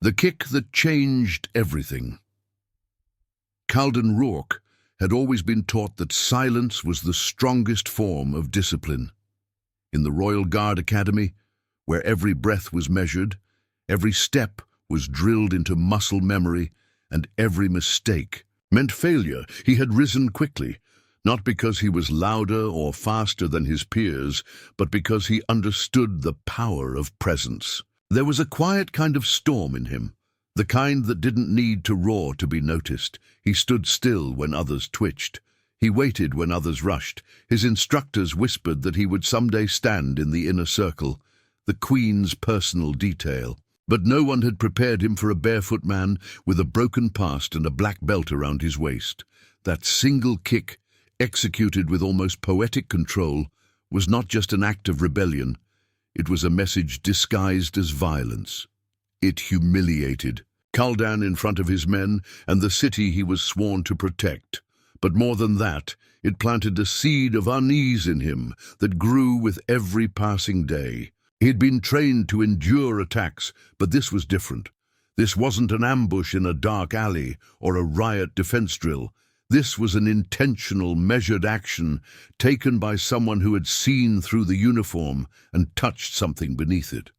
The kick that changed everything. Caldan Rourke had always been taught that silence was the strongest form of discipline. In the Royal Guard Academy, where every breath was measured, every step was drilled into muscle memory, and every mistake meant failure, he had risen quickly, not because he was louder or faster than his peers, but because he understood the power of presence. There was a quiet kind of storm in him, the kind that didn't need to roar to be noticed. He stood still when others twitched. He waited when others rushed. His instructors whispered that he would someday stand in the inner circle, the Queen's personal detail. But no one had prepared him for a barefoot man with a broken past and a black belt around his waist. That single kick, executed with almost poetic control, was not just an act of rebellion. It was a message disguised as violence. It humiliated Caldan in front of his men and the city he was sworn to protect. But more than that, it planted a seed of unease in him that grew with every passing day. He had been trained to endure attacks, but this was different. This wasn't an ambush in a dark alley or a riot defense drill. This was an intentional, measured action taken by someone who had seen through the uniform and touched something beneath it.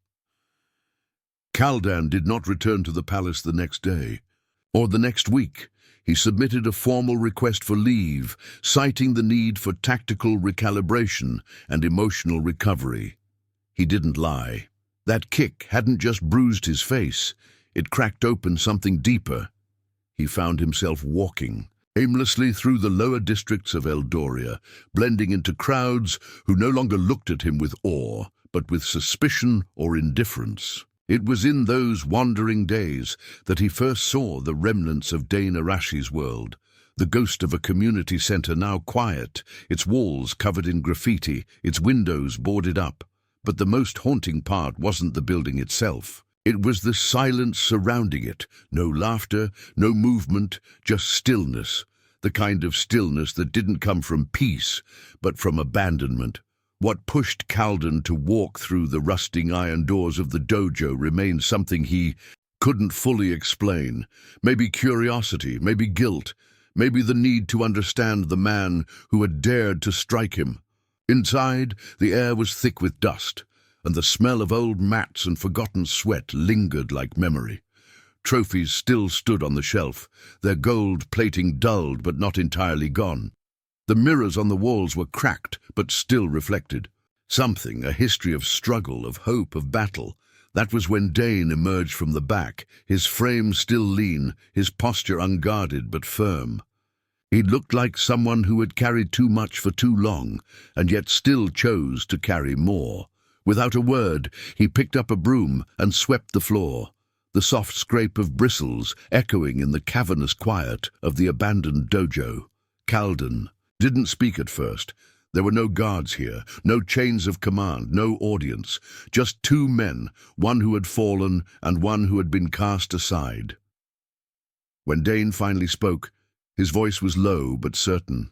Caldan did not return to the palace the next day, or the next week. He submitted a formal request for leave, citing the need for tactical recalibration and emotional recovery. He didn't lie. That kick hadn't just bruised his face, it cracked open something deeper. He found himself walking aimlessly through the lower districts of Eldoria, blending into crowds who no longer looked at him with awe, but with suspicion or indifference. It was in those wandering days that he first saw the remnants of Dane Arashi's world, the ghost of a community centre now quiet, its walls covered in graffiti, its windows boarded up. But the most haunting part wasn't the building itself. It was the silence surrounding it. No laughter, no movement, just stillness. The kind of stillness that didn't come from peace, but from abandonment. What pushed Caldan to walk through the rusting iron doors of the dojo remained something he couldn't fully explain. Maybe curiosity, maybe guilt, maybe the need to understand the man who had dared to strike him. Inside, the air was thick with dust, and the smell of old mats and forgotten sweat lingered like memory. Trophies still stood on the shelf, their gold plating dulled but not entirely gone. The mirrors on the walls were cracked but still reflected. Something, a history of struggle, of hope, of battle. That was when Dane emerged from the back, his frame still lean, his posture unguarded but firm. He looked like someone who had carried too much for too long, and yet still chose to carry more. Without a word, he picked up a broom and swept the floor, the soft scrape of bristles echoing in the cavernous quiet of the abandoned dojo. Caldan didn't speak at first. There were no guards here, no chains of command, no audience, just two men, one who had fallen and one who had been cast aside. When Dane finally spoke, his voice was low but certain.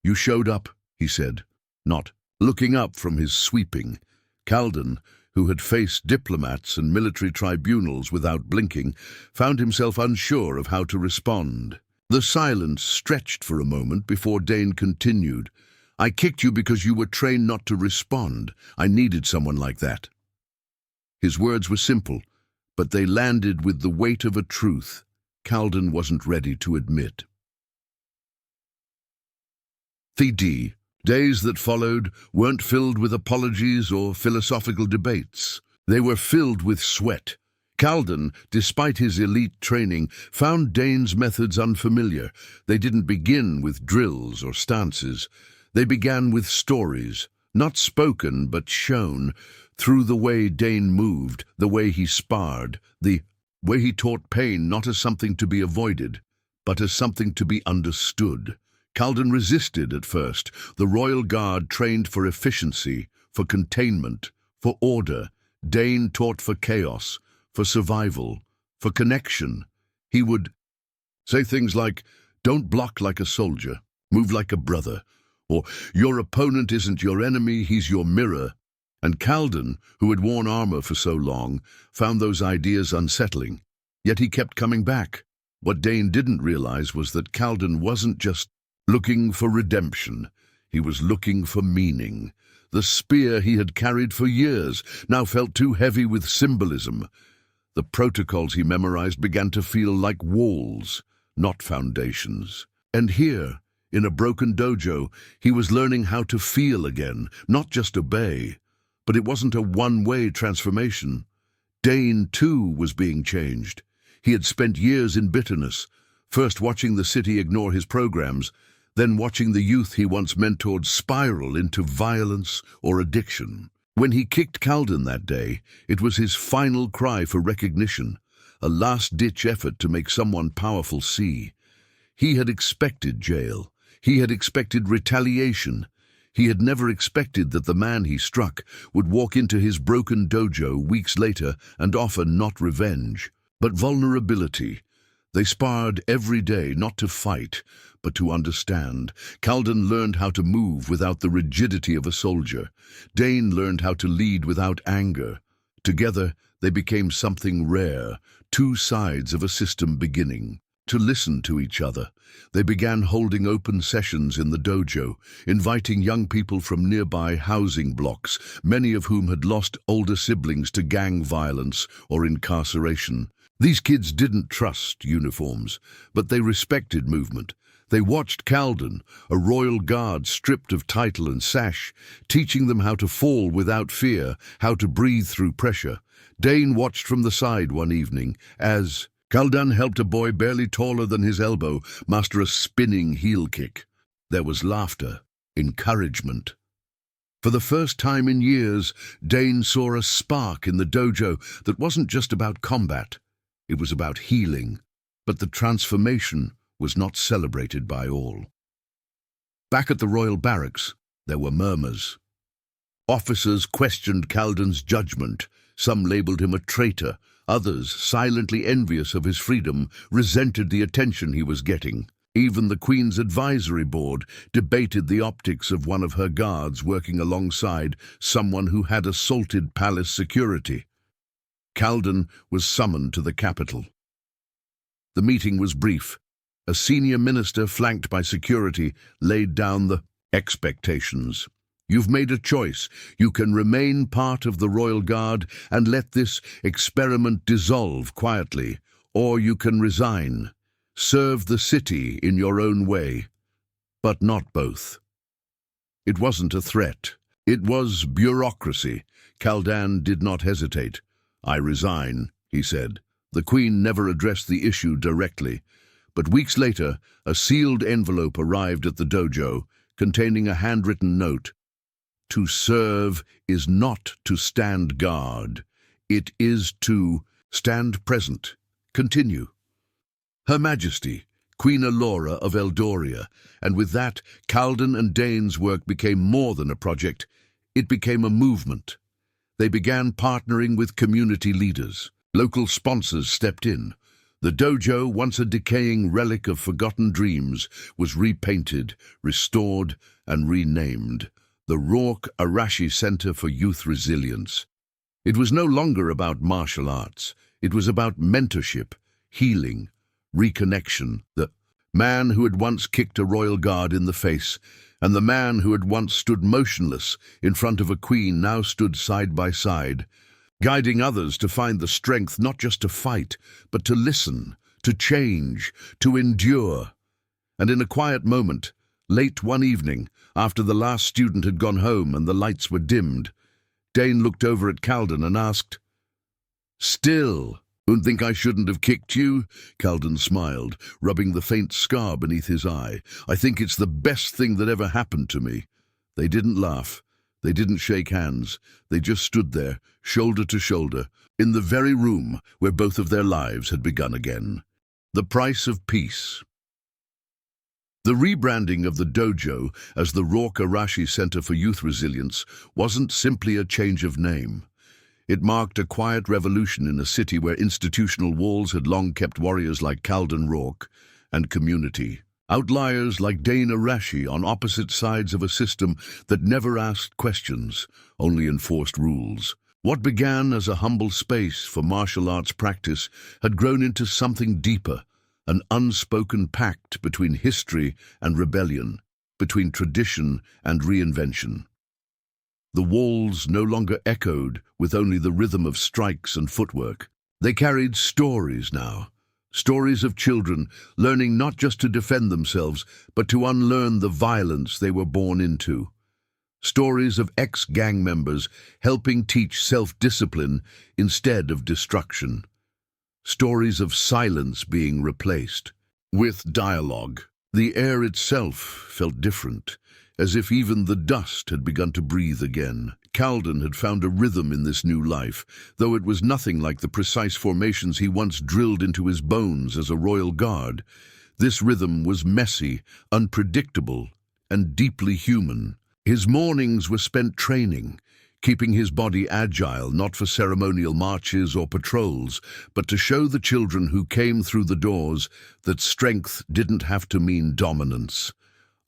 "You showed up," he said, not looking up from his sweeping. Caldan, who had faced diplomats and military tribunals without blinking, found himself unsure of how to respond. The silence stretched for a moment before Dane continued. "I kicked you because you were trained not to respond. I needed someone like that." His words were simple, but they landed with the weight of a truth Caldan wasn't ready to admit. The days that followed weren't filled with apologies or philosophical debates. They were filled with sweat. Caldan, despite his elite training, found Dane's methods unfamiliar. They didn't begin with drills or stances. They began with stories, not spoken but shown, through the way Dane moved, the way he sparred, the way he taught pain not as something to be avoided, but as something to be understood. Caldan resisted at first. The Royal Guard trained for efficiency, for containment, for order. Dane taught for chaos, for survival, for connection. He would say things like, "Don't block like a soldier, move like a brother," or "Your opponent isn't your enemy, he's your mirror." And Caldan, who had worn armor for so long, found those ideas unsettling. Yet he kept coming back. What Dane didn't realize was that Caldan wasn't just looking for redemption. He was looking for meaning. The spear he had carried for years now felt too heavy with symbolism. The protocols he memorized began to feel like walls, not foundations. And here, in a broken dojo, he was learning how to feel again, not just obey. But it wasn't a one-way transformation. Dane, too, was being changed. He had spent years in bitterness, first watching the city ignore his programs, then watching the youth he once mentored spiral into violence or addiction. When he kicked Caldan that day, it was his final cry for recognition, a last-ditch effort to make someone powerful see. He had expected jail. He had expected retaliation. He had never expected that the man he struck would walk into his broken dojo weeks later and offer not revenge, but vulnerability. They sparred every day, not to fight, but to understand. Caldan learned how to move without the rigidity of a soldier. Dane learned how to lead without anger. Together, they became something rare, two sides of a system beginning to listen to each other. They began holding open sessions in the dojo, inviting young people from nearby housing blocks, many of whom had lost older siblings to gang violence or incarceration. These kids didn't trust uniforms, but they respected movement. They watched Caldan, a royal guard stripped of title and sash, teaching them how to fall without fear, how to breathe through pressure. Dane watched from the side one evening as Caldan helped a boy barely taller than his elbow master a spinning heel kick. There was laughter, encouragement. For the first time in years, Dane saw a spark in the dojo that wasn't just about combat. It was about healing, but the transformation was not celebrated by all. Back at the royal barracks, there were murmurs. Officers questioned Caldan's judgment. Some labeled him a traitor. Others, silently envious of his freedom, resented the attention he was getting. Even the Queen's advisory board debated the optics of one of her guards working alongside someone who had assaulted palace security. Caldan was summoned to the capital. The meeting was brief. A senior minister, flanked by security, laid down the expectations. You've made a choice. You can remain part of the Royal Guard and let this experiment dissolve quietly, or you can resign. Serve the city in your own way, but not both. It wasn't a threat. It was bureaucracy. Caldan did not hesitate. I resign, he said. The Queen never addressed the issue directly, but weeks later, a sealed envelope arrived at the dojo containing a handwritten note. To serve is not to stand guard. It is to stand present. Continue. Her Majesty, Queen Alora of Eldoria, and with that, Caldan and Dane's work became more than a project. It became a movement. They began partnering with community leaders. Local sponsors stepped in. The dojo, once a decaying relic of forgotten dreams, was repainted, restored, and renamed the Rourke Arashi Center for Youth Resilience. It was no longer about martial arts. It was about mentorship, healing, reconnection. The man who had once kicked a royal guard in the face and the man who had once stood motionless in front of a queen now stood side by side, guiding others to find the strength not just to fight, but to listen, to change, to endure. And in a quiet moment, late one evening, after the last student had gone home and the lights were dimmed, Dane looked over at Caldan and asked, "Still, don't think I shouldn't have kicked you?" Caldan smiled, rubbing the faint scar beneath his eye. "I think it's the best thing that ever happened to me." They didn't laugh. They didn't shake hands. They just stood there, shoulder to shoulder, in the very room where both of their lives had begun again. The price of peace. The rebranding of the dojo as the Rourke Arashi Center for Youth Resilience wasn't simply a change of name. It marked a quiet revolution in a city where institutional walls had long kept warriors like Caldan Rourke and community Outliers like Dane Arashi on opposite sides of a system that never asked questions, only enforced rules. What began as a humble space for martial arts practice had grown into something deeper, an unspoken pact between history and rebellion, between tradition and reinvention. The walls no longer echoed with only the rhythm of strikes and footwork. They carried stories now, stories of children learning not just to defend themselves, but to unlearn the violence they were born into. Stories of ex-gang members helping teach self-discipline instead of destruction. Stories of silence being replaced with dialogue. The air itself felt different, as if even the dust had begun to breathe again. Caldan had found a rhythm in this new life, though it was nothing like the precise formations he once drilled into his bones as a royal guard. This rhythm was messy, unpredictable, and deeply human. His mornings were spent training, keeping his body agile, not for ceremonial marches or patrols, but to show the children who came through the doors that strength didn't have to mean dominance.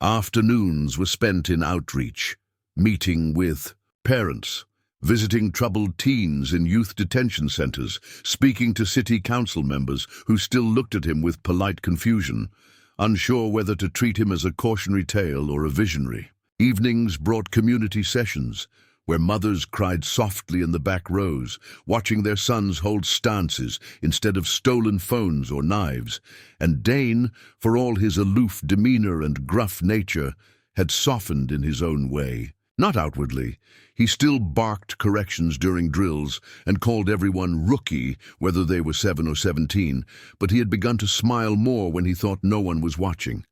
Afternoons were spent in outreach, meeting with parents, visiting troubled teens in youth detention centers, speaking to city council members who still looked at him with polite confusion, unsure whether to treat him as a cautionary tale or a visionary. Evenings brought community sessions, where mothers cried softly in the back rows, watching their sons hold stances instead of stolen phones or knives. And Dane, for all his aloof demeanor and gruff nature, had softened in his own way. Not outwardly. He still barked corrections during drills and called everyone rookie, whether they were 7 or 17, but he had begun to smile more when he thought no one was watching,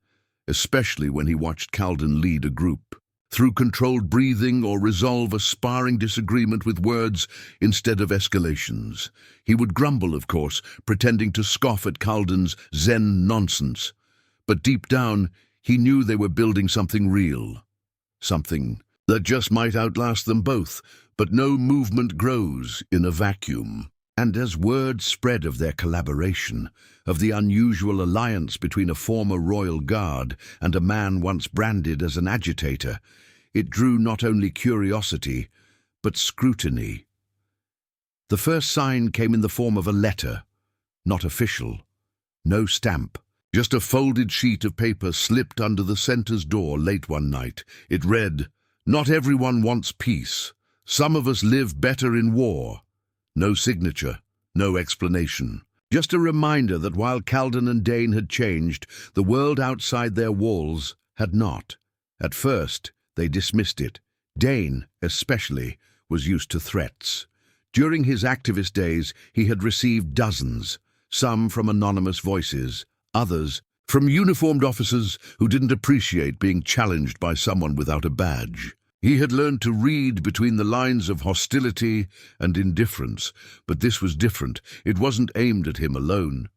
especially when he watched Caldan lead a group. Through controlled breathing or resolve a sparring disagreement with words instead of escalations. He would grumble, of course, pretending to scoff at Caldan's Zen nonsense. But deep down, he knew they were building something real. Something that just might outlast them both, but no movement grows in a vacuum. And as word spread of their collaboration, of the unusual alliance between a former royal guard and a man once branded as an agitator, it drew not only curiosity, but scrutiny. The first sign came in the form of a letter, not official, no stamp, just a folded sheet of paper slipped under the center's door late one night. It read, "Not everyone wants peace. Some of us live better in war." No signature, no explanation. Just a reminder that while Caldan and Dane had changed, the world outside their walls had not. At first, they dismissed it. Dane, especially, was used to threats. During his activist days, he had received dozens, some from anonymous voices, others from uniformed officers who didn't appreciate being challenged by someone without a badge. He had learned to read between the lines of hostility and indifference, but this was different. It wasn't aimed at him alone.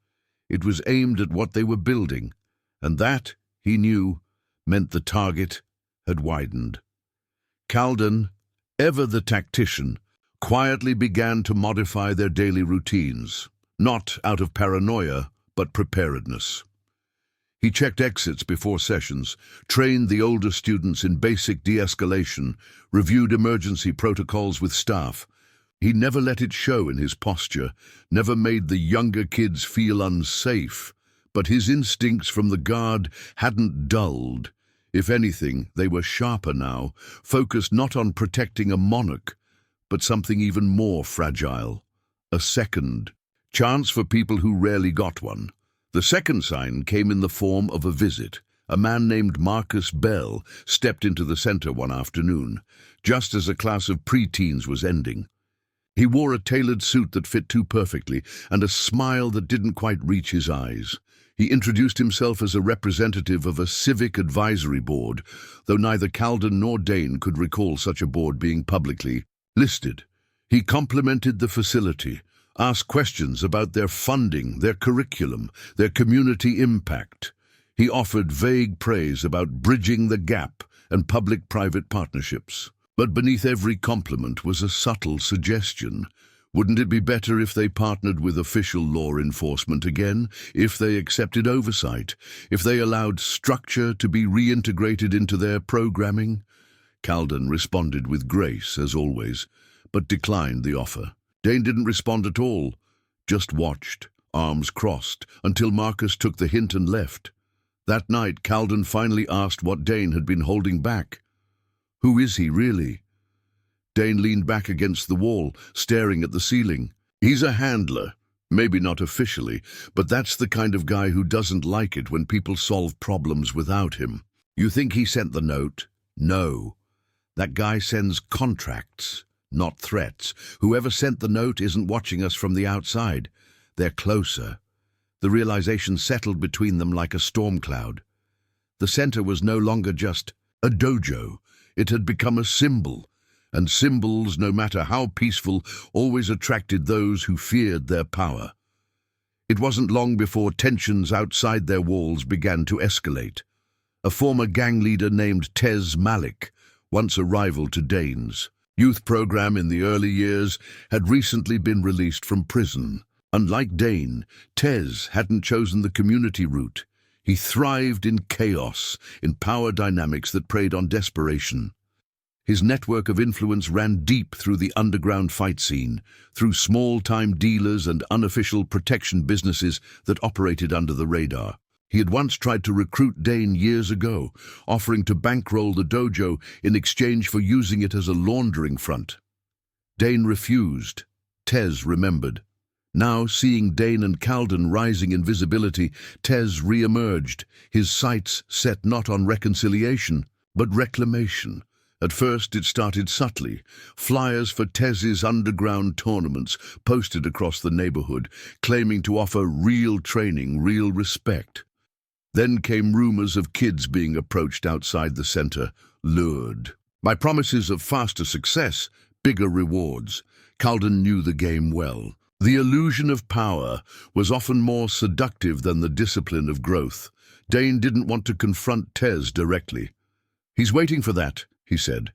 It was aimed at what they were building, and that, he knew, meant the target had widened. Caldan, ever the tactician, quietly began to modify their daily routines, not out of paranoia, but preparedness. He checked exits before sessions, trained the older students in basic de-escalation, reviewed emergency protocols with staff. He never let it show in his posture, never made the younger kids feel unsafe, but his instincts from the guard hadn't dulled. If anything, they were sharper now, focused not on protecting a monarch, but something even more fragile, a second chance for people who rarely got one. The second sign came in the form of a visit. A man named Marcus Bell stepped into the center one afternoon, just as a class of preteens was ending. He wore a tailored suit that fit too perfectly and a smile that didn't quite reach his eyes. He introduced himself as a representative of a civic advisory board, though neither Caldan nor Dane could recall such a board being publicly listed. He complimented the facility, asked questions about their funding, their curriculum, their community impact. He offered vague praise about bridging the gap and public-private partnerships. But beneath every compliment was a subtle suggestion. Wouldn't it be better if they partnered with official law enforcement again, if they accepted oversight, if they allowed structure to be reintegrated into their programming? Caldan responded with grace, as always, but declined the offer. Dane didn't respond at all, just watched, arms crossed, until Marcus took the hint and left. That night, Caldan finally asked what Dane had been holding back. Who is he, really? Dane leaned back against the wall, staring at the ceiling. He's a handler, maybe not officially, but that's the kind of guy who doesn't like it when people solve problems without him. You think he sent the note? No. That guy sends contracts, not threats. Whoever sent the note isn't watching us from the outside. They're closer. The realization settled between them like a storm cloud. The center was no longer just a dojo. It had become a symbol. And symbols, no matter how peaceful, always attracted those who feared their power. It wasn't long before tensions outside their walls began to escalate. A former gang leader named Tez Malik, once a rival to Dane's youth program in the early years, had recently been released from prison. Unlike Dane, Tez hadn't chosen the community route. He thrived in chaos, in power dynamics that preyed on desperation. His network of influence ran deep through the underground fight scene, through small-time dealers and unofficial protection businesses that operated under the radar. He had once tried to recruit Dane years ago, offering to bankroll the dojo in exchange for using it as a laundering front. Dane refused. Tez remembered. Now, seeing Dane and Caldan rising in visibility, Tez re-emerged, his sights set not on reconciliation, but reclamation. At first it started subtly, flyers for Tez's underground tournaments posted across the neighborhood, claiming to offer real training, real respect. Then came rumors of kids being approached outside the center, lured by promises of faster success, bigger rewards. Caldan knew the game well. The illusion of power was often more seductive than the discipline of growth. Dane didn't want to confront Tez directly. "He's waiting for that," he said.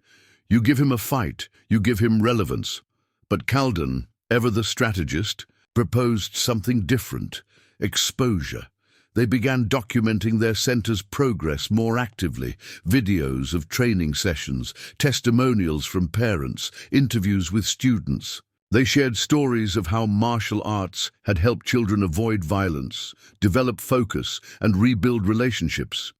"You give him a fight, you give him relevance." But Caldan, ever the strategist, proposed something different: exposure. They began documenting their center's progress more actively, videos of training sessions, testimonials from parents, interviews with students. They shared stories of how martial arts had helped children avoid violence, develop focus, and rebuild relationships.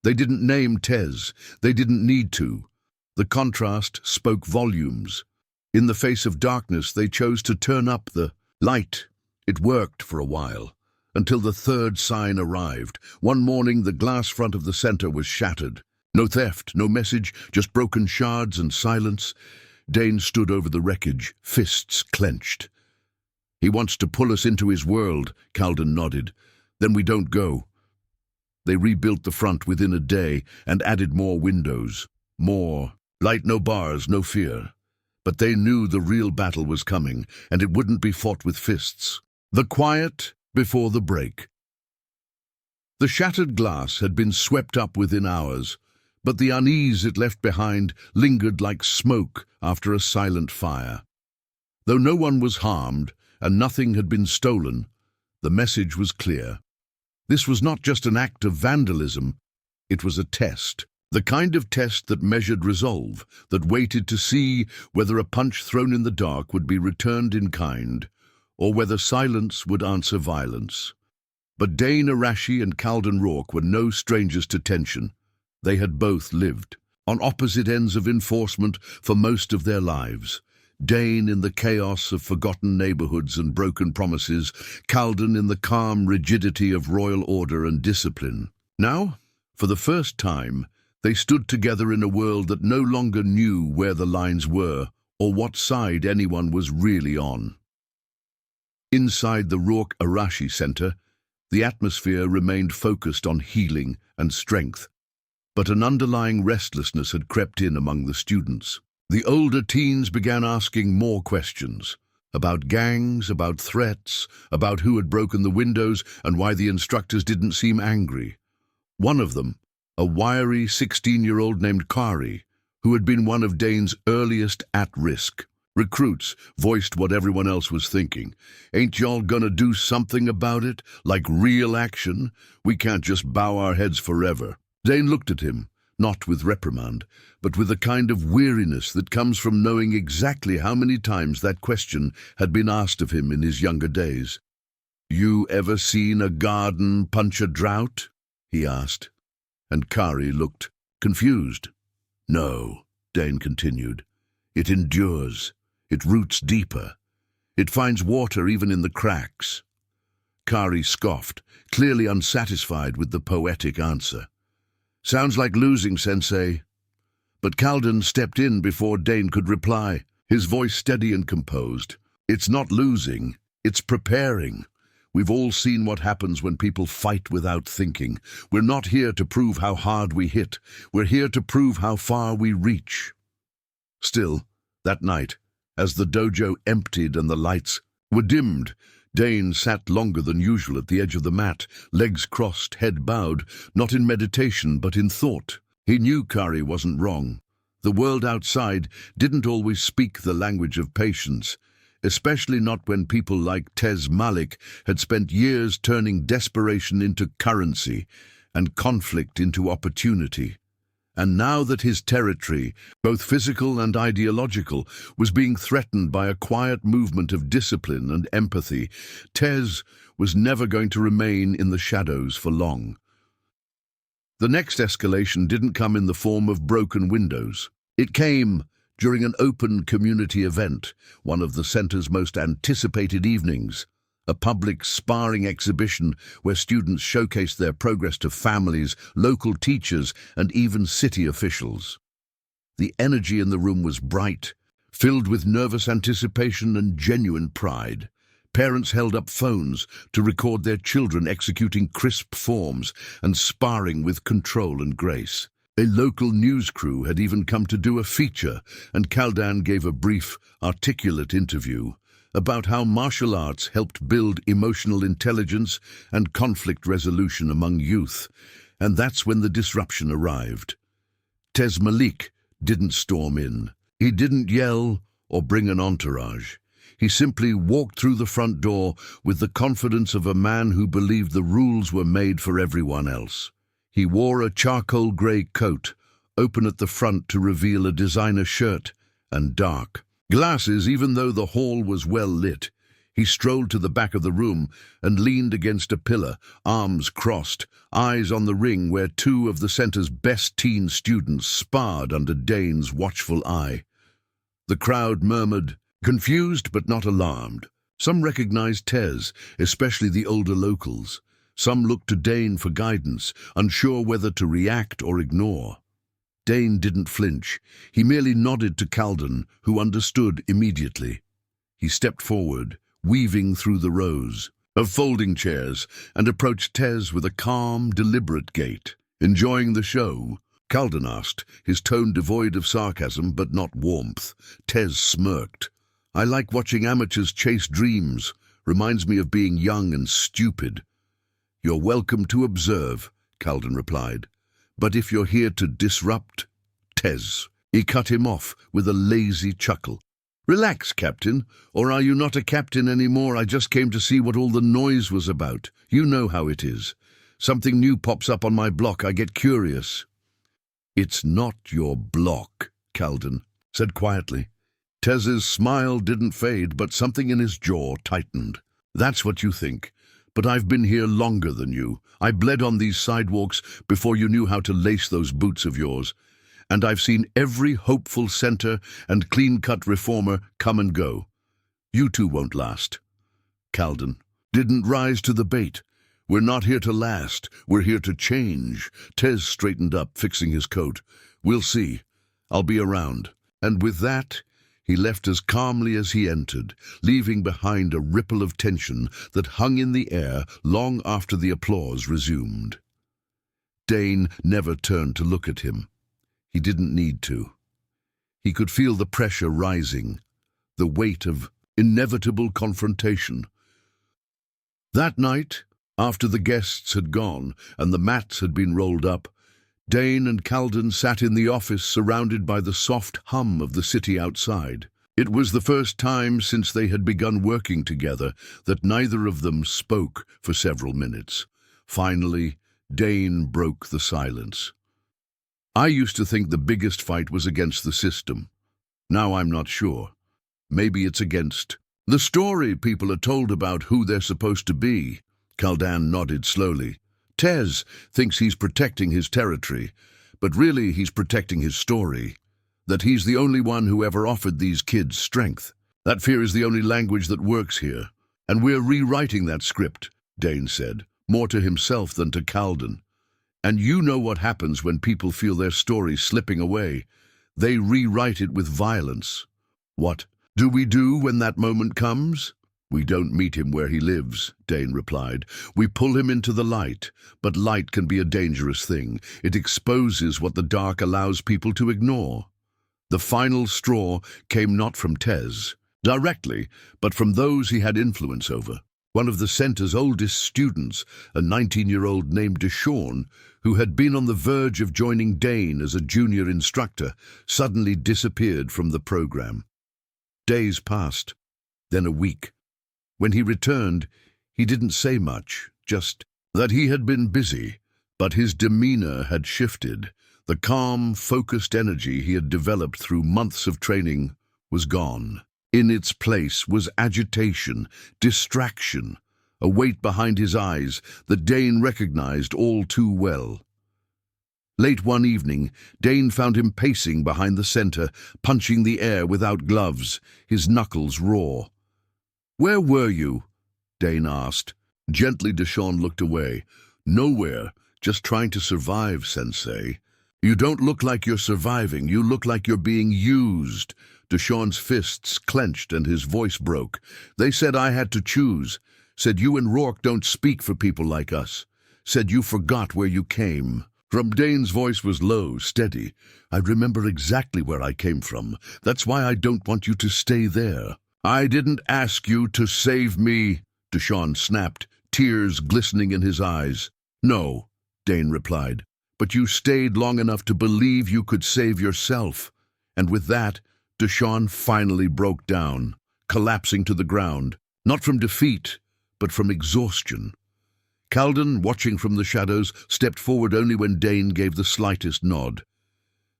They didn't name Tez. They didn't need to. The contrast spoke volumes. In the face of darkness, they chose to turn up the light. It worked for a while, until the third sign arrived. One morning, the glass front of the center was shattered. No theft, no message, just broken shards and silence. Dane stood over the wreckage, fists clenched. "He wants to pull us into his world," Caldan nodded. "Then we don't go." They rebuilt the front within a day and added more windows. More light, no bars, no fear. But they knew the real battle was coming, and it wouldn't be fought with fists. The quiet before the break. The shattered glass had been swept up within hours, but the unease it left behind lingered like smoke after a silent fire. Though no one was harmed and nothing had been stolen, the message was clear. This was not just an act of vandalism, it was a test. The kind of test that measured resolve, that waited to see whether a punch thrown in the dark would be returned in kind, or whether silence would answer violence. But Dane Arashi and Caldan Rourke were no strangers to tension. They had both lived on opposite ends of enforcement for most of their lives. Dane in the chaos of forgotten neighborhoods and broken promises, Caldan in the calm rigidity of royal order and discipline. Now, for the first time, they stood together in a world that no longer knew where the lines were or what side anyone was really on. Inside the Rourke Arashi Center, the atmosphere remained focused on healing and strength. But an underlying restlessness had crept in among the students. The older teens began asking more questions about gangs, about threats, about who had broken the windows and why the instructors didn't seem angry. One of them, a wiry 16-year-old named Kari, who had been one of Dane's earliest at risk, Recruits voiced what everyone else was thinking. Ain't y'all gonna do something about it? Like real action? We can't just bow our heads forever. Dane looked at him, not with reprimand, but with a kind of weariness that comes from knowing exactly how many times that question had been asked of him in his younger days. "You ever seen a garden punch a drought?" he asked. And Kari looked confused. "No," Dane continued. "It endures. It roots deeper. It finds water even in the cracks." Kari scoffed, clearly unsatisfied with the poetic answer. "Sounds like losing, Sensei." But Caldan stepped in before Dane could reply, his voice steady and composed. "It's not losing, it's preparing. We've all seen what happens when people fight without thinking. We're not here to prove how hard we hit. We're here to prove how far we reach." Still, that night, as the dojo emptied and the lights were dimmed, Dane sat longer than usual at the edge of the mat, legs crossed, head bowed, not in meditation but in thought. He knew Kari wasn't wrong. The world outside didn't always speak the language of patience, especially not when people like Tez Malik had spent years turning desperation into currency and conflict into opportunity. And now that his territory, both physical and ideological, was being threatened by a quiet movement of discipline and empathy, Tez was never going to remain in the shadows for long. The next escalation didn't come in the form of broken windows. It came during an open community event, one of the center's most anticipated evenings, a public sparring exhibition where students showcased their progress to families, local teachers, and even city officials. The energy in the room was bright, filled with nervous anticipation and genuine pride. Parents held up phones to record their children executing crisp forms and sparring with control and grace. A local news crew had even come to do a feature, and Caldan gave a brief, articulate interview about how martial arts helped build emotional intelligence and conflict resolution among youth. And that's when the disruption arrived. Tez Malik didn't storm in. He didn't yell or bring an entourage. He simply walked through the front door with the confidence of a man who believed the rules were made for everyone else. He wore a charcoal grey coat, open at the front to reveal a designer shirt, and dark glasses even though the hall was well lit. He strolled to the back of the room and leaned against a pillar, arms crossed, eyes on the ring where two of the center's best teen students sparred under Dane's watchful eye. The crowd murmured, confused but not alarmed. Some recognized Tez, especially the older locals. Some looked to Dane for guidance, unsure whether to react or ignore. Dane didn't flinch. He merely nodded to Caldan, who understood immediately. He stepped forward, weaving through the rows of folding chairs, and approached Tez with a calm, deliberate gait. "Enjoying the show?" Caldan asked, his tone devoid of sarcasm but not warmth. Tez smirked. "I like watching amateurs chase dreams. Reminds me of being young and stupid." "You're welcome to observe," Caldan replied. "But if you're here to disrupt—" Tez. He cut him off with a lazy chuckle. "Relax, Captain. Or are you not a captain anymore? I just came to see what all the noise was about. You know how it is. Something new pops up on my block, I get curious." "It's not your block," Caldan said quietly. Tez's smile didn't fade, but something in his jaw tightened. "That's what you think. But I've been here longer than you. I bled on these sidewalks before you knew how to lace those boots of yours. And I've seen every hopeful center and clean-cut reformer come and go. You two won't last." Caldan didn't rise to the bait. "We're not here to last. We're here to change." Tez straightened up, fixing his coat. "We'll see. I'll be around." And with that, he left as calmly as he entered, leaving behind a ripple of tension that hung in the air long after the applause resumed. Dane never turned to look at him. He didn't need to. He could feel the pressure rising, the weight of inevitable confrontation. That night, after the guests had gone and the mats had been rolled up, Dane and Caldan sat in the office surrounded by the soft hum of the city outside. It was the first time since they had begun working together that neither of them spoke for several minutes. Finally, Dane broke the silence. "I used to think the biggest fight was against the system. Now I'm not sure. Maybe it's against the story people are told about who they're supposed to be." Caldan nodded slowly. "Tez thinks he's protecting his territory, but really he's protecting his story. That he's the only one who ever offered these kids strength. That fear is the only language that works here. And we're rewriting that script," Dane said, more to himself than to Caldan. "And you know what happens when people feel their story slipping away. They rewrite it with violence. What do we do when that moment comes?" "We don't meet him where he lives," Dane replied. "We pull him into the light, but light can be a dangerous thing. It exposes what the dark allows people to ignore." The final straw came not from Tez directly, but from those he had influence over. One of the center's oldest students, a 19-year-old named Deshawn, who had been on the verge of joining Dane as a junior instructor, suddenly disappeared from the program. Days passed, then a week. When he returned, he didn't say much, just that he had been busy, but his demeanor had shifted. The calm, focused energy he had developed through months of training was gone. In its place was agitation, distraction, a weight behind his eyes that Dane recognized all too well. Late one evening, Dane found him pacing behind the center, punching the air without gloves, his knuckles raw. "Where were you?" Dane asked. Gently, Deshawn looked away. "Nowhere, just trying to survive, Sensei." "You don't look like you're surviving, you look like you're being used." Deshawn's fists clenched and his voice broke. "They said I had to choose. Said you and Rourke don't speak for people like us. Said you forgot where you came." From Dane's voice was low, steady. "I remember exactly where I came from. That's why I don't want you to stay there." "I didn't ask you to save me," Deshawn snapped, tears glistening in his eyes. "No," Dane replied. "But you stayed long enough to believe you could save yourself." And with that, Deshawn finally broke down, collapsing to the ground, not from defeat, but from exhaustion. Caldan, watching from the shadows, stepped forward only when Dane gave the slightest nod.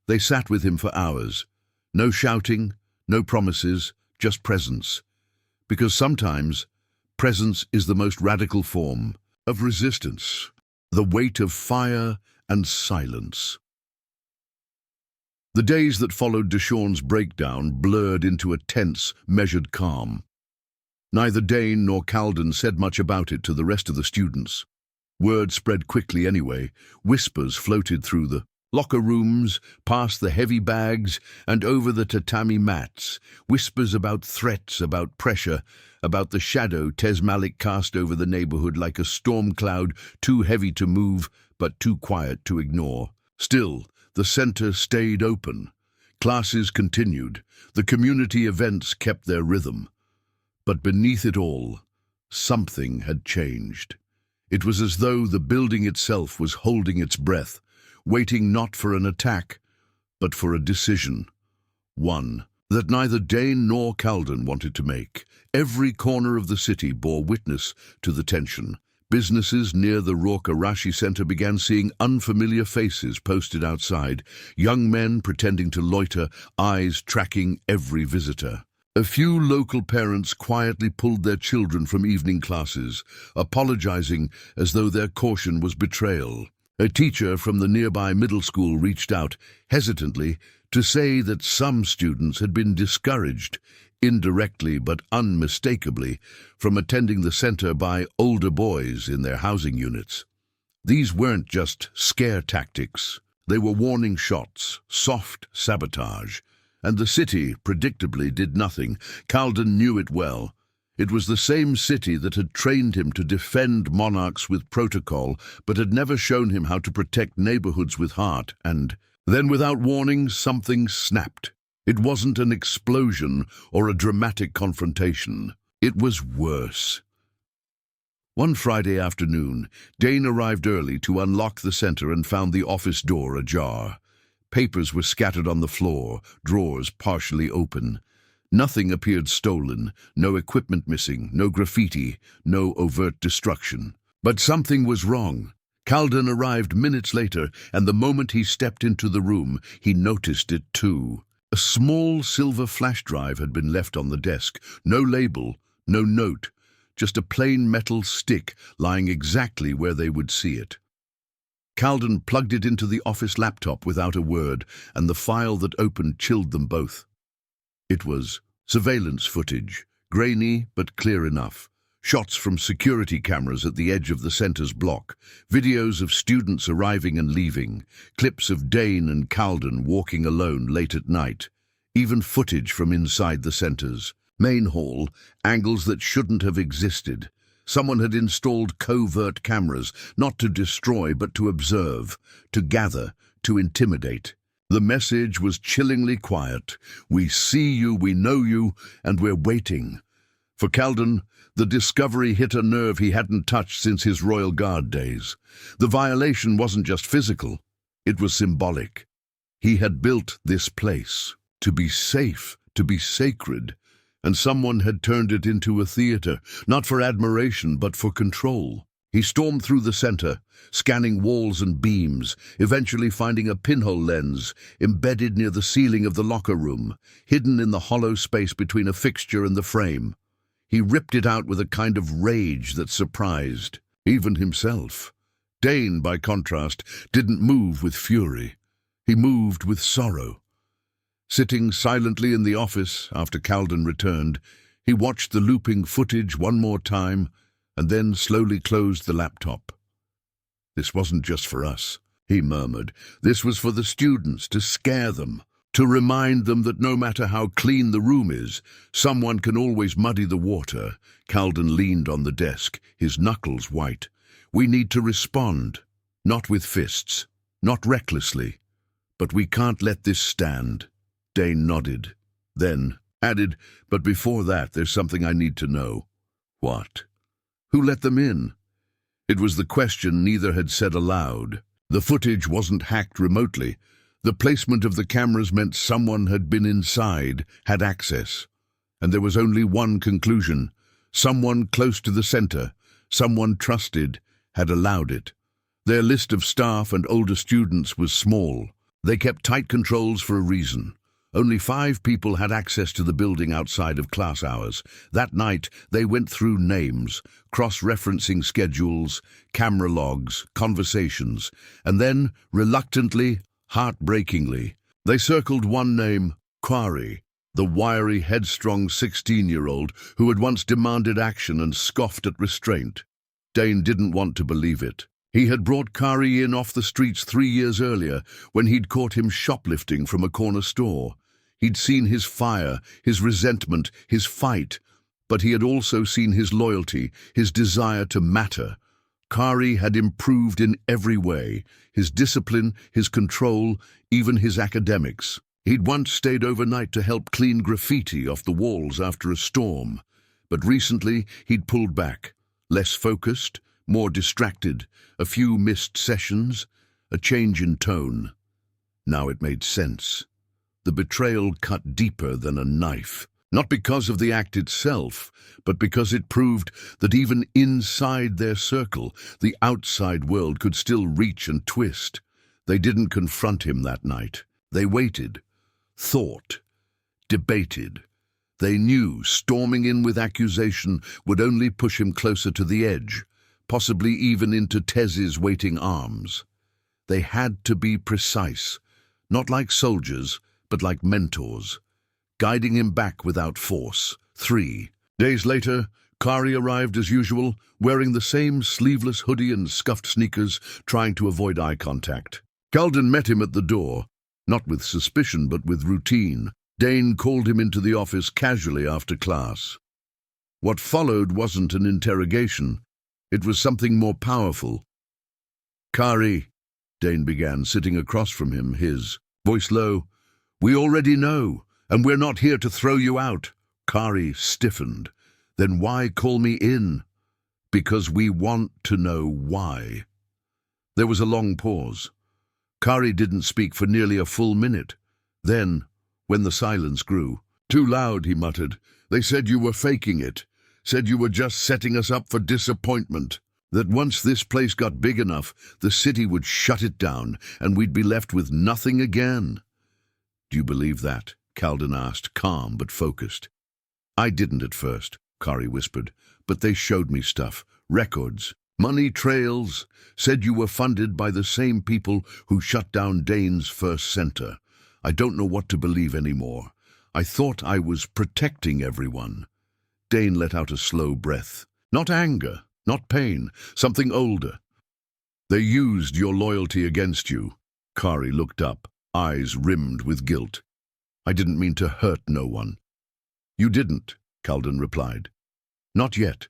They sat with him for hours. No shouting, no promises, just presence. Because sometimes, presence is the most radical form of resistance. The weight of fire and silence. The days that followed Deshawn's breakdown blurred into a tense, measured calm. Neither Dane nor Caldan said much about it to the rest of the students. Word spread quickly anyway. Whispers floated through the locker rooms, past the heavy bags, and over the tatami mats. Whispers about threats, about pressure, about the shadow Tez Malik cast over the neighborhood like a storm cloud too heavy to move, but too quiet to ignore. Still, the center stayed open. Classes continued. The community events kept their rhythm. But beneath it all, something had changed. It was as though the building itself was holding its breath, waiting not for an attack, but for a decision. One that neither Dane nor Caldan wanted to make. Every corner of the city bore witness to the tension. Businesses near the Dane Arashi Center began seeing unfamiliar faces posted outside, young men pretending to loiter, eyes tracking every visitor. A few local parents quietly pulled their children from evening classes, apologizing as though their caution was betrayal. A teacher from the nearby middle school reached out, hesitantly, to say that some students had been discouraged, indirectly but unmistakably, from attending the center by older boys in their housing units. These weren't just scare tactics. They were warning shots, soft sabotage. And the city, predictably, did nothing. Caldan knew it well. It was the same city that had trained him to defend monarchs with protocol, but had never shown him how to protect neighborhoods with heart. And then, without warning, something snapped. It wasn't an explosion or a dramatic confrontation. It was worse. One Friday afternoon, Dane arrived early to unlock the center and found the office door ajar. Papers were scattered on the floor, drawers partially open. Nothing appeared stolen, no equipment missing, no graffiti, no overt destruction. But something was wrong. Caldan arrived minutes later, and the moment he stepped into the room, he noticed it too. A small silver flash drive had been left on the desk. No label, no note, just a plain metal stick lying exactly where they would see it. Caldan plugged it into the office laptop without a word, and the file that opened chilled them both. It was surveillance footage, grainy but clear enough. Shots from security cameras at the edge of the center's block, videos of students arriving and leaving, clips of Dane and Caldan walking alone late at night, even footage from inside the center's main hall, angles that shouldn't have existed. Someone had installed covert cameras, not to destroy but to observe, to gather, to intimidate. The message was chillingly quiet. We see you, we know you, and we're waiting. For Caldan, the discovery hit a nerve he hadn't touched since his Royal Guard days. The violation wasn't just physical, it was symbolic. He had built this place to be safe, to be sacred, and someone had turned it into a theater, not for admiration but for control. He stormed through the center, scanning walls and beams, eventually finding a pinhole lens embedded near the ceiling of the locker room, hidden in the hollow space between a fixture and the frame. He ripped it out with a kind of rage that surprised even himself. Dane, by contrast, didn't move with fury. He moved with sorrow. Sitting silently in the office after Caldan returned, he watched the looping footage one more time and then slowly closed the laptop. "This wasn't just for us," he murmured. "This was for the students, to scare them, to remind them that no matter how clean the room is, someone can always muddy the water." Caldan leaned on the desk, his knuckles white. "We need to respond, not with fists, not recklessly. But we can't let this stand." Dane nodded, then added, "But before that, there's something I need to know." "What?" "Who let them in?" It was the question neither had said aloud. The footage wasn't hacked remotely. The placement of the cameras meant someone had been inside, had access. And there was only one conclusion. Someone close to the center, someone trusted, had allowed it. Their list of staff and older students was small. They kept tight controls for a reason. Only 5 people had access to the building outside of class hours. That night, they went through names, cross-referencing schedules, camera logs, conversations, and then, reluctantly, heartbreakingly, they circled one name, Quarry, the wiry, headstrong 16-year-old who had once demanded action and scoffed at restraint. Dane didn't want to believe it. He had brought Kari in off the streets 3 years earlier when he'd caught him shoplifting from a corner store. He'd seen his fire, his resentment, his fight, but he had also seen his loyalty, his desire to matter. Kari had improved in every way, his discipline, his control, even his academics. He'd once stayed overnight to help clean graffiti off the walls after a storm, but recently he'd pulled back, less focused, more distracted, a few missed sessions, a change in tone. Now it made sense. The betrayal cut deeper than a knife, not because of the act itself, but because it proved that even inside their circle, the outside world could still reach and twist. They didn't confront him that night. They waited, thought, debated. They knew storming in with accusation would only push him closer to the edge, possibly even into Tez's waiting arms. They had to be precise, not like soldiers, but like mentors, guiding him back without force. 3 days later, Kari arrived as usual, wearing the same sleeveless hoodie and scuffed sneakers, trying to avoid eye contact. Caldan met him at the door, not with suspicion but with routine. Dane called him into the office casually after class. What followed wasn't an interrogation. It was something more powerful. "Kari," Dane began, sitting across from him, his voice low, "we already know, and we're not here to throw you out." Kari stiffened. "Then why call me in?" "Because we want to know why." There was a long pause. Kari didn't speak for nearly a full minute. Then, when the silence grew, Too loud, he muttered. They said you were faking it. Said you were just setting us up for disappointment. That once this place got big enough, the city would shut it down, and we'd be left with nothing again. Do you believe that? Caldan asked, calm but focused. I didn't at first, Kari whispered, but they showed me stuff. Records, money trails, said you were funded by the same people who shut down Dane's first center. I don't know what to believe anymore. I thought I was protecting everyone. Dane let out a slow breath. Not anger, not pain, something older. They used your loyalty against you. Kari looked up, eyes rimmed with guilt. I didn't mean to hurt no one. You didn't, Caldan replied. Not yet.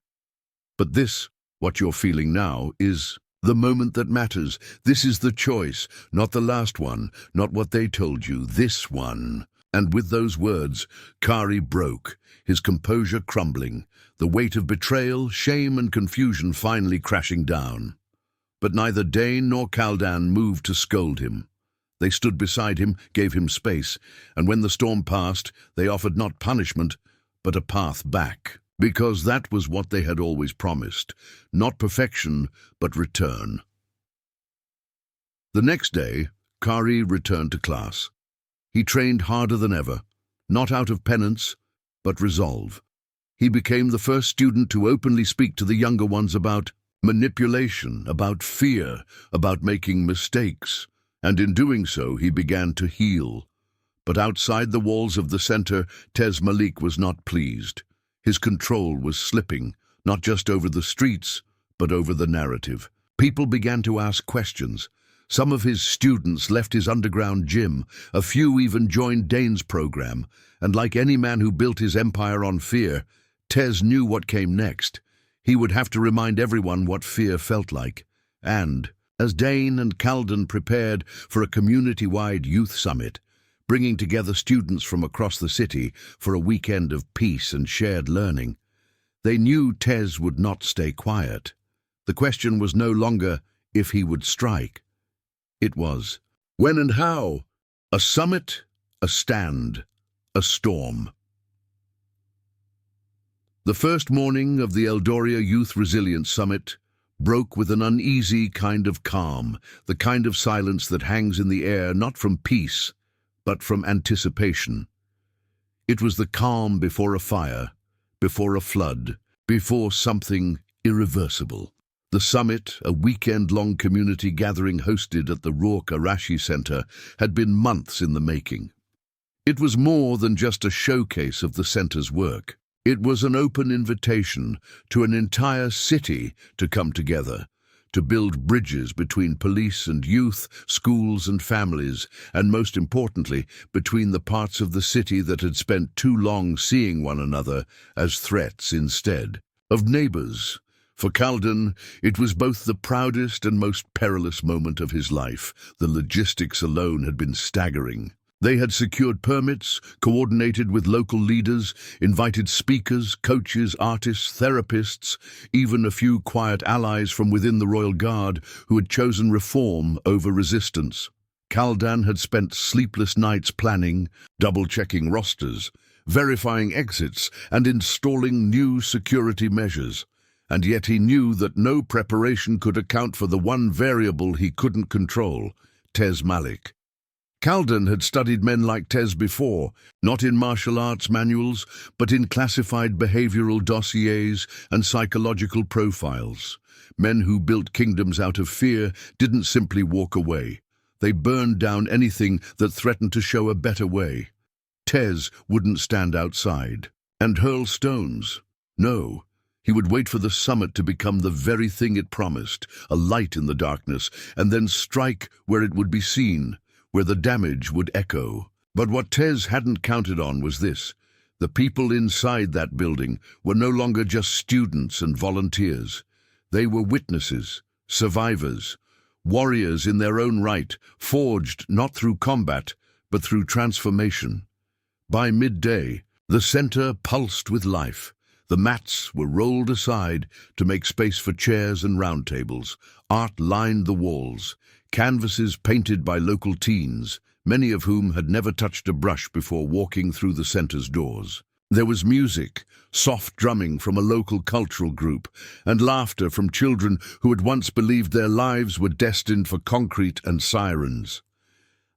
But this, what you're feeling now, is the moment that matters. This is the choice, not the last one, not what they told you, this one. And with those words, Kari broke, his composure crumbling, the weight of betrayal, shame and confusion finally crashing down. But neither Dane nor Caldan moved to scold him. They stood beside him, gave him space, and when the storm passed, they offered not punishment, but a path back. Because that was what they had always promised, not perfection, but return. The next day, Kari returned to class. He trained harder than ever, not out of penance, but resolve. He became the first student to openly speak to the younger ones about manipulation, about fear, about making mistakes, and in doing so he began to heal. But outside the walls of the center, Tez Malik was not pleased. His control was slipping, not just over the streets, but over the narrative. People began to ask questions. Some of his students left his underground gym, a few even joined Dane's program, and like any man who built his empire on fear, Tez knew what came next. He would have to remind everyone what fear felt like. And, as Dane and Caldan prepared for a community-wide youth summit, bringing together students from across the city for a weekend of peace and shared learning, they knew Tez would not stay quiet. The question was no longer if he would strike. It was, when and how? A summit, a stand, a storm. The first morning of the Eldoria Youth Resilience Summit broke with an uneasy kind of calm, the kind of silence that hangs in the air not from peace, but from anticipation. It was the calm before a fire, before a flood, before something irreversible. The summit, a weekend-long community gathering hosted at the Dane Arashi Center, had been months in the making. It was more than just a showcase of the center's work. It was an open invitation to an entire city to come together, to build bridges between police and youth, schools and families, and most importantly, between the parts of the city that had spent too long seeing one another as threats instead of neighbors. For Caldan, it was both the proudest and most perilous moment of his life. The logistics alone had been staggering. They had secured permits, coordinated with local leaders, invited speakers, coaches, artists, therapists, even a few quiet allies from within the Royal Guard who had chosen reform over resistance. Caldan had spent sleepless nights planning, double-checking rosters, verifying exits, and installing new security measures. And yet he knew that no preparation could account for the one variable he couldn't control, Tez Malik. Caldan had studied men like Tez before, not in martial arts manuals, but in classified behavioral dossiers and psychological profiles. Men who built kingdoms out of fear didn't simply walk away. They burned down anything that threatened to show a better way. Tez wouldn't stand outside and hurl stones. No. He would wait for the summit to become the very thing it promised, a light in the darkness, and then strike where it would be seen, where the damage would echo. But what Tez hadn't counted on was this. The people inside that building were no longer just students and volunteers. They were witnesses, survivors, warriors in their own right, forged not through combat, but through transformation. By midday, the center pulsed with life. The mats were rolled aside to make space for chairs and round tables. Art lined the walls, canvases painted by local teens, many of whom had never touched a brush before walking through the center's doors. There was music, soft drumming from a local cultural group, and laughter from children who had once believed their lives were destined for concrete and sirens.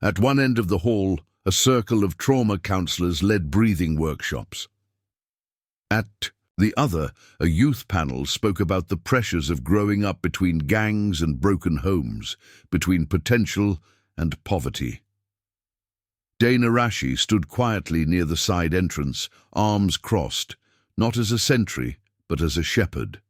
At one end of the hall, a circle of trauma counselors led breathing workshops. At the other, a youth panel spoke about the pressures of growing up between gangs and broken homes, between potential and poverty. Dane Arashi stood quietly near the side entrance, arms crossed, not as a sentry, but as a shepherd.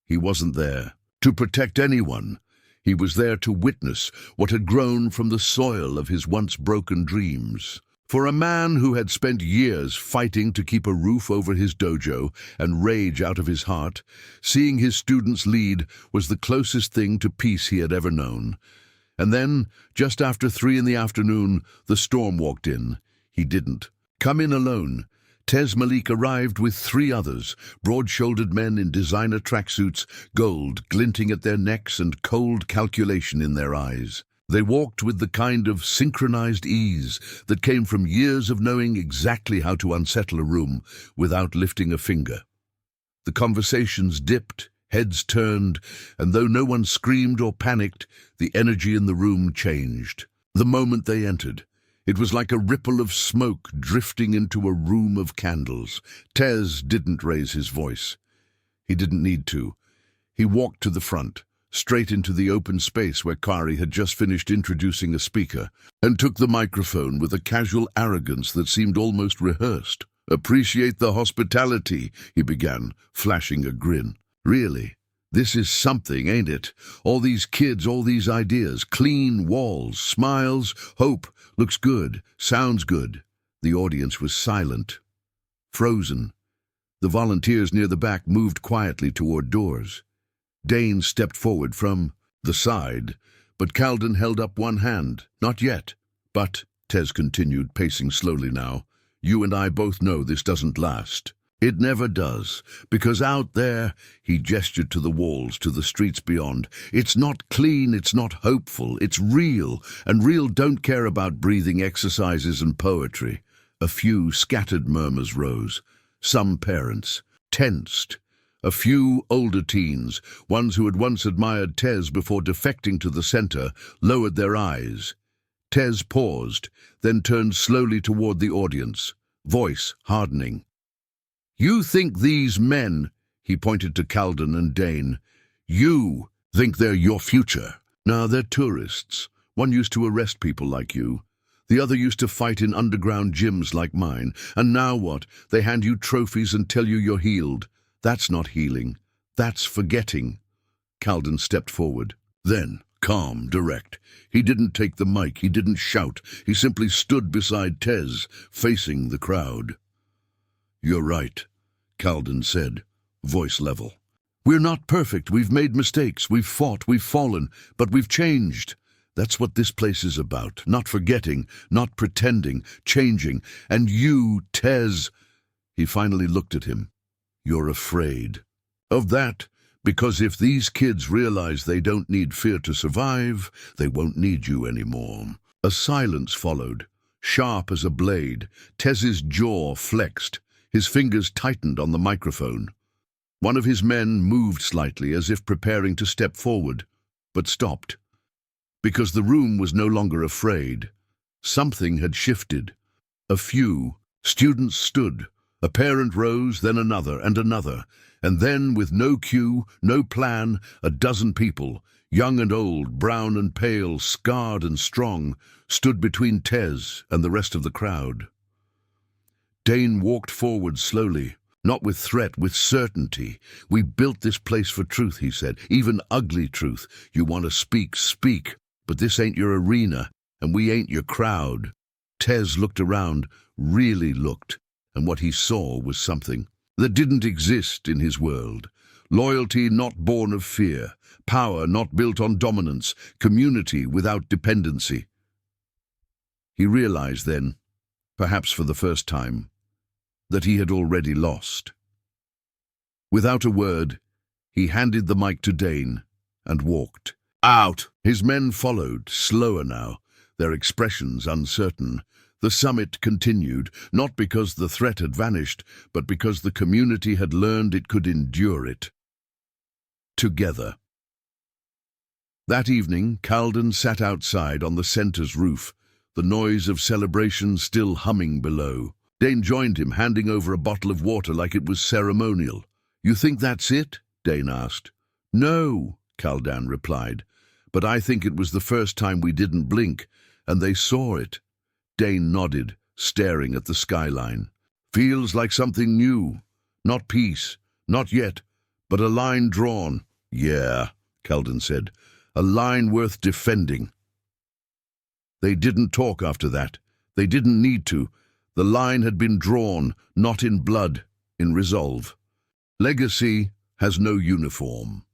He wasn't there to protect anyone. He was there to witness what had grown from the soil of his once broken dreams. For a man who had spent years fighting to keep a roof over his dojo and rage out of his heart, seeing his students lead was the closest thing to peace he had ever known. And then, just after 3 in the afternoon, the storm walked in. He didn't come in alone. Tez Malik arrived with 3 others, broad-shouldered men in designer tracksuits, gold glinting at their necks and cold calculation in their eyes. They walked with the kind of synchronized ease that came from years of knowing exactly how to unsettle a room without lifting a finger. The conversations dipped, heads turned, and though no one screamed or panicked, the energy in the room changed. The moment they entered, it was like a ripple of smoke drifting into a room of candles. Tez didn't raise his voice. He didn't need to. He walked to the front, straight into the open space where Kari had just finished introducing a speaker, and took the microphone with a casual arrogance that seemed almost rehearsed. "Appreciate the hospitality," he began, flashing a grin. "Really? This is something, ain't it? All these kids, all these ideas, clean walls, smiles, hope. Looks good, sounds good." The audience was silent, frozen. The volunteers near the back moved quietly toward doors. Dane stepped forward from the side, but Caldan held up one hand. "Not yet. But," Tez continued, pacing slowly now, "you and I both know this doesn't last. It never does, because out there," he gestured to the walls, to the streets beyond, "it's not clean, it's not hopeful, it's real, and real don't care about breathing exercises and poetry." A few scattered murmurs rose. Some parents, tensed. A few older teens, ones who had once admired Tez before defecting to the center, lowered their eyes. Tez paused, then turned slowly toward the audience, voice hardening. "You think these men," he pointed to Caldan and Dane, "you think they're your future? Now they're tourists. One used to arrest people like you. The other used to fight in underground gyms like mine. And now what? They hand you trophies and tell you you're healed. That's not healing. That's forgetting." Caldan stepped forward. Then, calm, direct. He didn't take the mic. He didn't shout. He simply stood beside Tez, facing the crowd. "You're right," Caldan said, voice level. "We're not perfect. We've made mistakes. We've fought. We've fallen. But we've changed. That's what this place is about. Not forgetting, not pretending, changing. And you, Tez," he finally looked at him, "you're afraid of that, because if these kids realize they don't need fear to survive, they won't need you anymore." A silence followed, sharp as a blade. Tez's jaw flexed. His fingers tightened on the microphone. One of his men moved slightly as if preparing to step forward, but stopped. Because the room was no longer afraid. Something had shifted. A few students stood. A parent rose, then another and another. And then, with no cue, no plan, a dozen people, young and old, brown and pale, scarred and strong, stood between Tez and the rest of the crowd. Dane walked forward slowly, not with threat, with certainty. "We built this place for truth," he said, "even ugly truth. You want to speak, speak. But this ain't your arena, and we ain't your crowd." Tez looked around, really looked, and what he saw was something that didn't exist in his world. Loyalty not born of fear, power not built on dominance, community without dependency. He realized then, perhaps for the first time, that he had already lost. Without a word, he handed the mic to Dane and walked out. His men followed, slower now, their expressions uncertain. The summit continued, not because the threat had vanished, but because the community had learned it could endure it. Together. That evening, Caldan sat outside on the center's roof, the noise of celebration still humming below. Dane joined him, handing over a bottle of water like it was ceremonial. "You think that's it?" Dane asked. "No," Caldan replied, "but I think it was the first time we didn't blink, and they saw it." Dane nodded, staring at the skyline. "Feels like something new. Not peace, not yet, but a line drawn." "Yeah," Caldan said, "a line worth defending." They didn't talk after that. They didn't need to. The line had been drawn, not in blood, in resolve. Legacy has no uniform.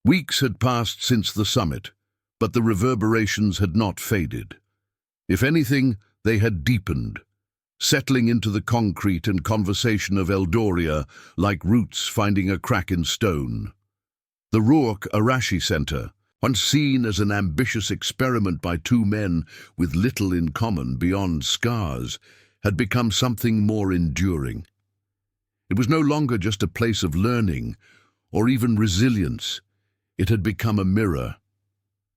Weeks had passed since the summit, but the reverberations had not faded. If anything, they had deepened, settling into the concrete and conversation of Eldoria like roots finding a crack in stone. The Rourke Arashi Center, once seen as an ambitious experiment by two men with little in common beyond scars, had become something more enduring. It was no longer just a place of learning or even resilience. It had become a mirror.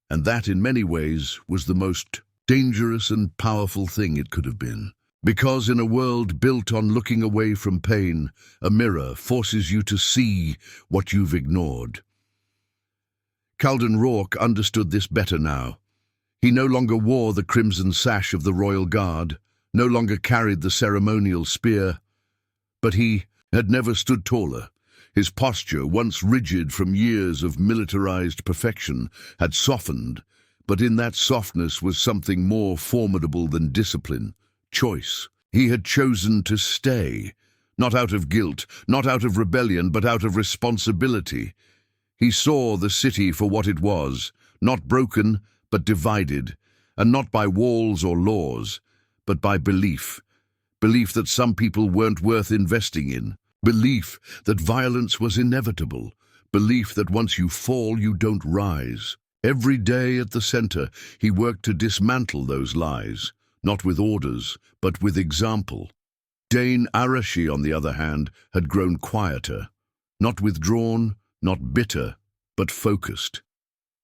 And that, in many ways, was the most dangerous and powerful thing it could have been. Because in a world built on looking away from pain, a mirror forces you to see what you've ignored. Caldan Rourke understood this better now. He no longer wore the crimson sash of the Royal Guard, no longer carried the ceremonial spear, but he had never stood taller. His posture, once rigid from years of militarized perfection, had softened, but in that softness was something more formidable than discipline, choice. He had chosen to stay, not out of guilt, not out of rebellion, but out of responsibility. He saw the city for what it was, not broken, but divided, and not by walls or laws, but by belief. Belief that some people weren't worth investing in. Belief that violence was inevitable. Belief that once you fall, you don't rise. Every day at the center, he worked to dismantle those lies, not with orders, but with example. Dane Arashi, on the other hand, had grown quieter, not withdrawn, not bitter, but focused.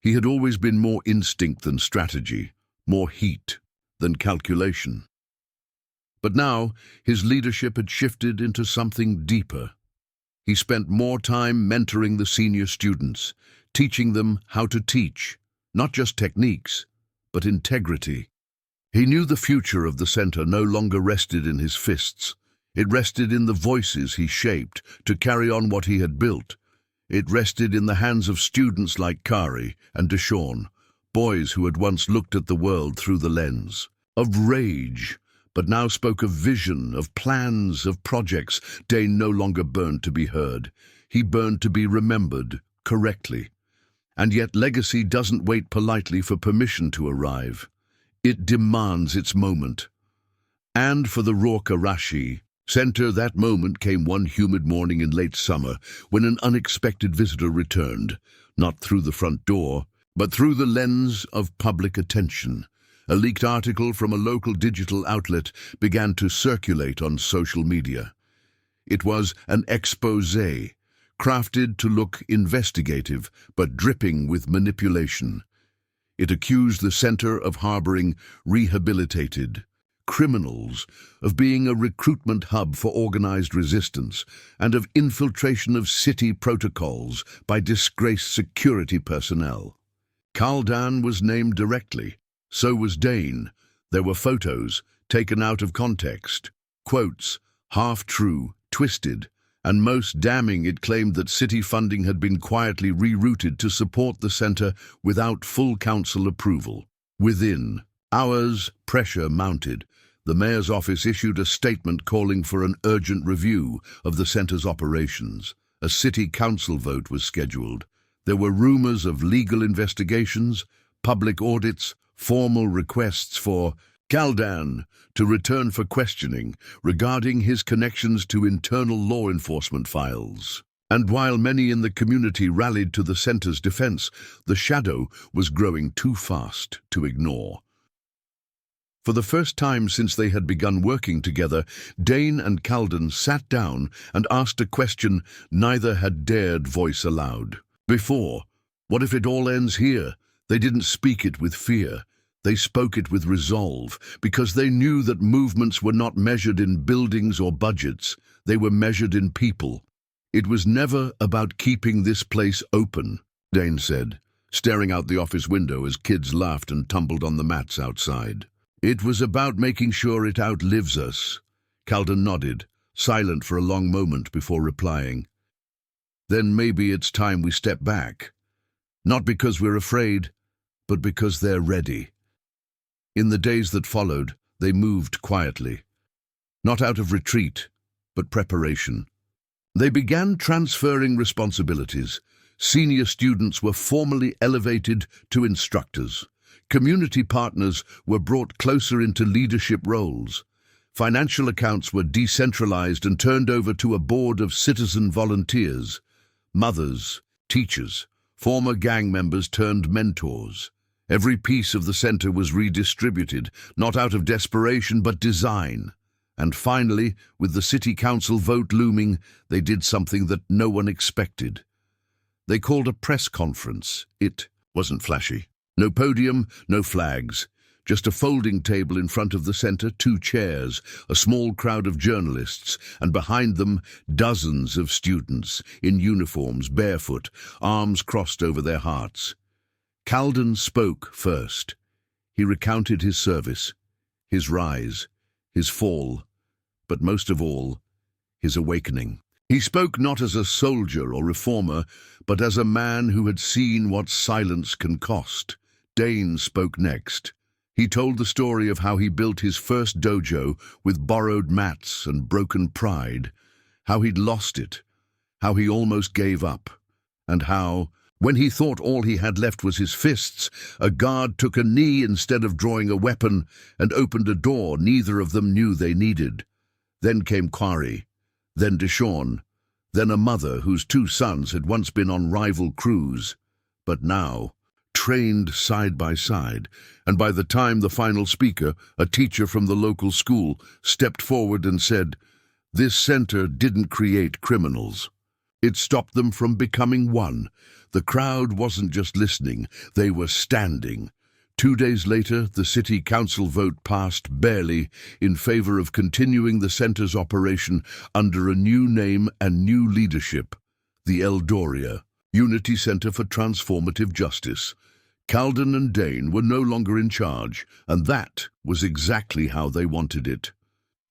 He had always been more instinct than strategy, more heat than calculation. But now, his leadership had shifted into something deeper. He spent more time mentoring the senior students, teaching them how to teach, not just techniques, but integrity. He knew the future of the center no longer rested in his fists. It rested in the voices he shaped to carry on what he had built. It rested in the hands of students like Kari and Deshawn, boys who had once looked at the world through the lens of rage, but now spoke of vision, of plans, of projects. Dane no longer burned to be heard. He burned to be remembered correctly. And yet legacy doesn't wait politely for permission to arrive. It demands its moment. And for the Rourke Arashi Center, that moment came one humid morning in late summer when an unexpected visitor returned, not through the front door, but through the lens of public attention. A leaked article from a local digital outlet began to circulate on social media. It was an exposé, crafted to look investigative, but dripping with manipulation. It accused the center of harboring rehabilitated criminals, of being a recruitment hub for organized resistance, and of infiltration of city protocols by disgraced security personnel. Caldan was named directly. So was Dane. There were photos, taken out of context, quotes, half-true, twisted, and most damning, it claimed that city funding had been quietly rerouted to support the center without full council approval. Within hours, pressure mounted. The mayor's office issued a statement calling for an urgent review of the center's operations. A city council vote was scheduled. There were rumors of legal investigations, public audits, formal requests for Caldan to return for questioning regarding his connections to internal law enforcement files. And while many in the community rallied to the center's defense, the shadow was growing too fast to ignore. For the first time since they had begun working together, Dane and Caldan sat down and asked a question neither had dared voice aloud. Before, what if it all ends here? They didn't speak it with fear. They spoke it with resolve, because they knew that movements were not measured in buildings or budgets. They were measured in people. It was never about keeping this place open, Dane said, staring out the office window as kids laughed and tumbled on the mats outside. It was about making sure it outlives us. Caldan nodded, silent for a long moment before replying. Then maybe it's time we step back. Not because we're afraid, but because they're ready. In the days that followed, they moved quietly. Not out of retreat, but preparation. They began transferring responsibilities. Senior students were formally elevated to instructors. Community partners were brought closer into leadership roles. Financial accounts were decentralized and turned over to a board of citizen volunteers. Mothers, teachers, former gang members turned mentors. Every piece of the center was redistributed, not out of desperation but design. And finally, with the city council vote looming, they did something that no one expected. They called a press conference. It wasn't flashy. No podium, no flags. Just a folding table in front of the center, 2 chairs, a small crowd of journalists, and behind them dozens of students in uniforms, barefoot, arms crossed over their hearts. Caldan spoke first. He recounted his service, his rise, his fall, but most of all, his awakening. He spoke not as a soldier or reformer, but as a man who had seen what silence can cost. Dane spoke next. He told the story of how he built his first dojo with borrowed mats and broken pride, how he'd lost it, how he almost gave up, and how, when he thought all he had left was his fists, a guard took a knee instead of drawing a weapon and opened a door neither of them knew they needed. Then came Quarry, then Deshawn, then a mother whose 2 sons had once been on rival crews, but now trained side by side, and by the time the final speaker, a teacher from the local school, stepped forward and said, "This center didn't create criminals. It stopped them from becoming one." The crowd wasn't just listening, they were standing. 2 days later, the city council vote passed barely in favor of continuing the center's operation under a new name and new leadership, the Eldoria, Unity Center for Transformative Justice. Caldan and Dane were no longer in charge, and that was exactly how they wanted it.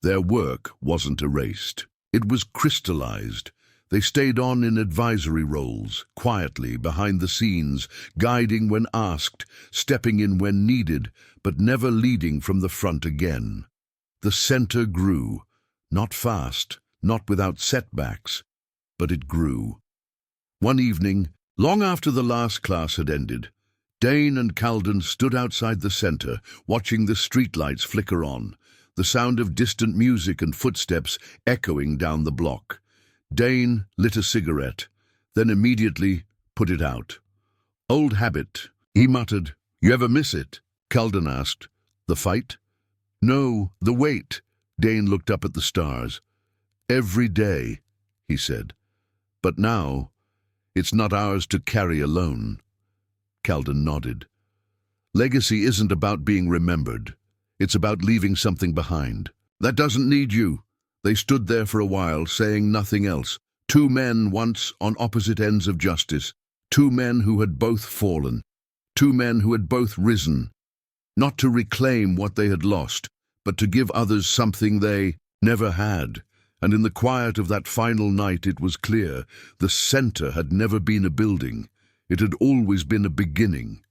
Their work wasn't erased. It was crystallized. They stayed on in advisory roles, quietly behind the scenes, guiding when asked, stepping in when needed, but never leading from the front again. The center grew, not fast, not without setbacks, but it grew. One evening, long after the last class had ended, Dane and Caldan stood outside the center, watching the streetlights flicker on, the sound of distant music and footsteps echoing down the block. Dane lit a cigarette, then immediately put it out. "Old habit," he muttered. "You ever miss it?" Caldan asked. "The fight?" "No, the wait." Dane looked up at the stars. "Every day," he said. "But now, it's not ours to carry alone." Caldan nodded. "Legacy isn't about being remembered. It's about leaving something behind. That doesn't need you." They stood there for a while, saying nothing else. 2 men once on opposite ends of justice. 2 men who had both fallen. 2 men who had both risen. Not to reclaim what they had lost, but to give others something they never had. And in the quiet of that final night it was clear the center had never been a building. It had always been a beginning.